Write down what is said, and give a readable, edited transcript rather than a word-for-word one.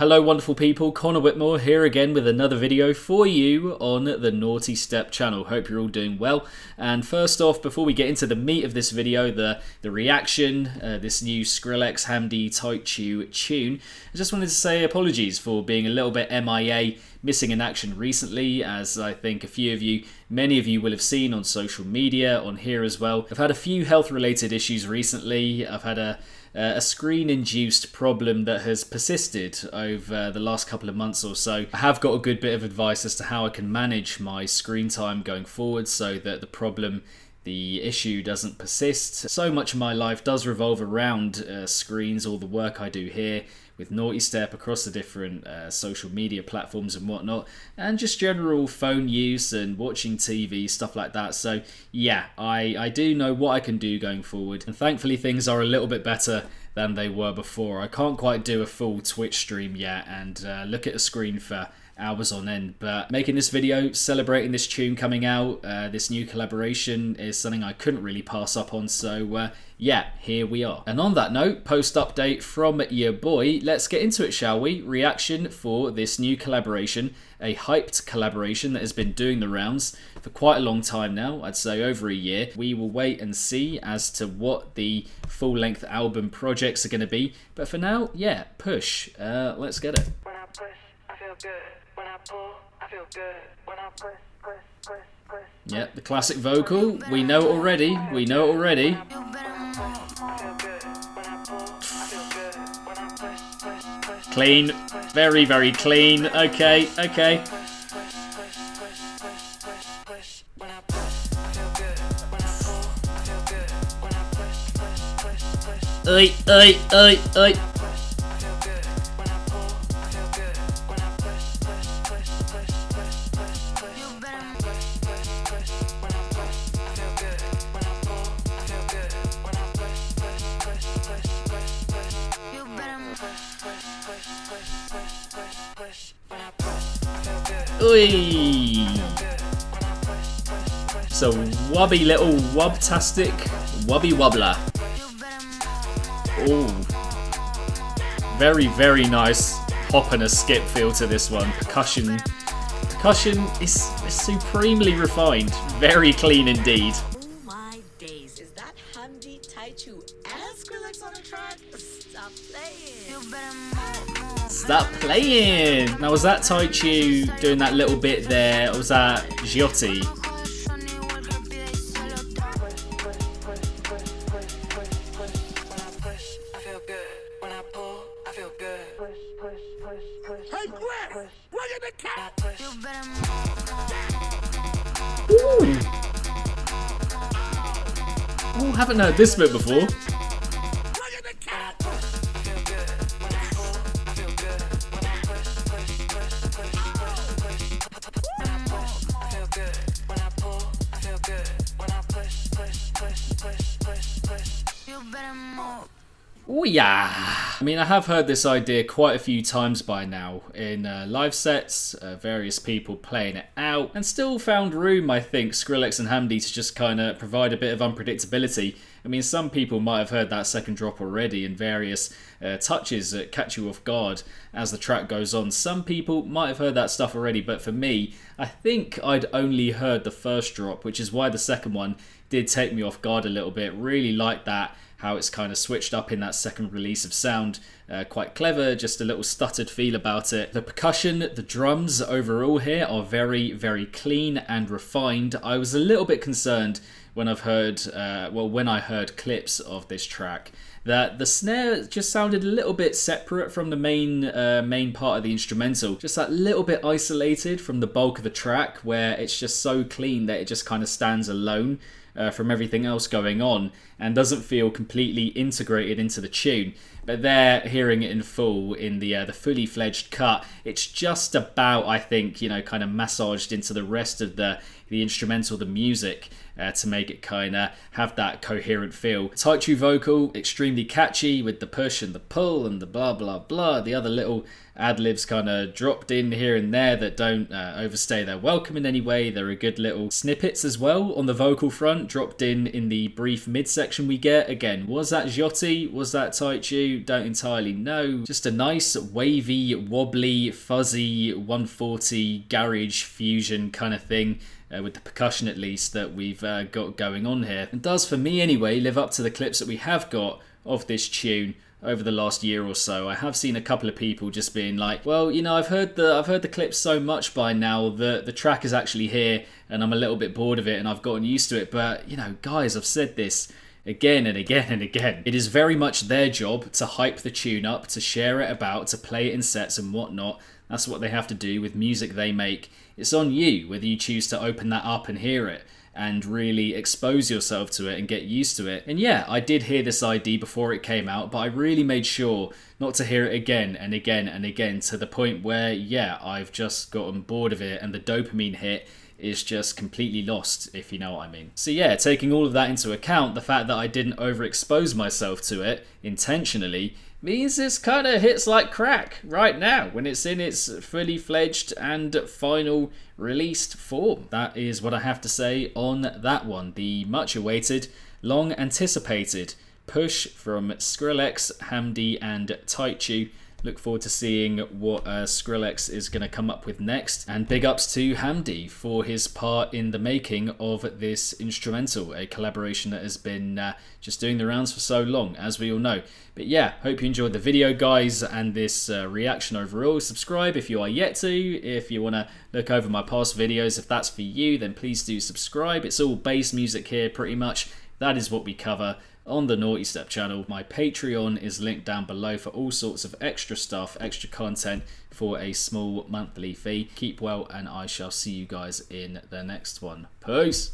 Hello wonderful people, Connor Whitmore here again with another video for you on the Nawtystep channel. Hope you're all doing well. And first off, before we get into the meat of this video, the reaction, this new Skrillex Hamdi Taichu tune, I just wanted to say apologies for being a little bit MIA, missing in action recently, as I think many of you will have seen on social media, on here as well. I've had a few health related issues recently. I've had a screen-induced problem that has persisted over the last couple of months or so. I have got a good bit of advice as to how I can manage my screen time going forward so that the issue doesn't persist. So much of my life does revolve around screens, all the work I do here with Nawtystep across the different social media platforms and whatnot, and just general phone use and watching TV, stuff like that. So yeah, I do know what I can do going forward, and thankfully things are a little bit better than they were before. I can't quite do a full Twitch stream yet and look at a screen for hours on end, but making this video celebrating this tune coming out, this new collaboration, is something I couldn't really pass up on. So yeah, here we are. And on that note, post update from your boy, let's get into it, shall we? Reaction for this new collaboration, a hyped collaboration that has been doing the rounds for quite a long time now, I'd say over a year. We will wait and see as to what the full-length album projects are going to be, but for now, yeah, push. Let's get it. When I push, I feel good. When I pull, I feel good. When I push. Yep, the classic vocal. We know it already. We know it already. Clean. Very, very clean. Okay, okay. Oi, oi, oi, oi. Oi! So wubby little wubtastic wubby wobbler. Oh, very, very nice hop and a skip feel to this one. Percussion is supremely refined. Very clean indeed. Oh my days, is that Hamdi, Taichu, and Skrillex on the track? Stop playing. Stop playing. Now, was that Taichu doing that little bit there, or was that Giotti? Ooh. Oh, haven't heard this bit before. Oh yeah! I mean, I have heard this idea quite a few times by now in live sets, various people playing it out, and still found room, I think, Skrillex and Hamdi to just kind of provide a bit of unpredictability. I mean, some people might have heard that second drop already in various touches that catch you off guard as the track goes on. Some people might have heard that stuff already, but for me, I think I'd only heard the first drop, which is why the second one did take me off guard a little bit. Really like that, how it's kind of switched up in that second release of sound. Quite clever, just a little stuttered feel about it. The percussion, the drums overall here are very, very clean and refined. I was a little bit concerned when I heard clips of this track, that the snare just sounded a little bit separate from the main part of the instrumental. Just that little bit isolated from the bulk of the track, where it's just so clean that it just kind of stands alone from everything else going on and doesn't feel completely integrated into the tune. But there, hearing it in full in the fully fledged cut, it's just about, I think, kind of massaged into the rest of the instrumental, the music, to make it kind of have that coherent feel. Taichu vocal, extremely catchy with the push and the pull and the blah blah blah. The other little ad-libs kind of dropped in here and there that don't overstay their welcome in any way. There are good little snippets as well on the vocal front, dropped in the brief midsection we get. Again, was that Giotti? Was that Taichu? to, don't entirely know. Just a nice wavy, wobbly, fuzzy 140 garage fusion kind of thing. With the percussion at least that we've got going on here. It does, for me anyway, live up to the clips that we have got of this tune over the last year or so. I have seen a couple of people just being like, well, you know, I've heard the clips so much by now that the track is actually here and I'm a little bit bored of it and I've gotten used to it. But, you know, guys, I've said this again and again and again. It is very much their job to hype the tune up, to share it about, to play it in sets and whatnot. That's what they have to do with music they make. It's on you whether you choose to open that up and hear it and really expose yourself to it and get used to it. And yeah, I did hear this ID before it came out, but I really made sure not to hear it again and again and again, to the point where, yeah, I've just gotten bored of it and the dopamine hit is just completely lost, if you know what I mean. So yeah, taking all of that into account, the fact that I didn't overexpose myself to it intentionally means this kind of hits like crack right now when it's in its fully fledged and final released form. That is what I have to say on that one. The much awaited, long anticipated push from Skrillex, Hamdi and Taichu. Look forward to seeing what Skrillex is going to come up with next. And big ups to Hamdi for his part in the making of this instrumental, a collaboration that has been just doing the rounds for so long, as we all know. But yeah, hope you enjoyed the video, guys, and this reaction overall. Subscribe if you are yet to. If you want to look over my past videos, if that's for you, then please do subscribe. It's all bass music here, pretty much. That is what we cover on the Nawtystep channel. My Patreon is linked down below for all sorts of extra stuff, extra content for a small monthly fee. Keep well, and I shall see you guys in the next one. Peace!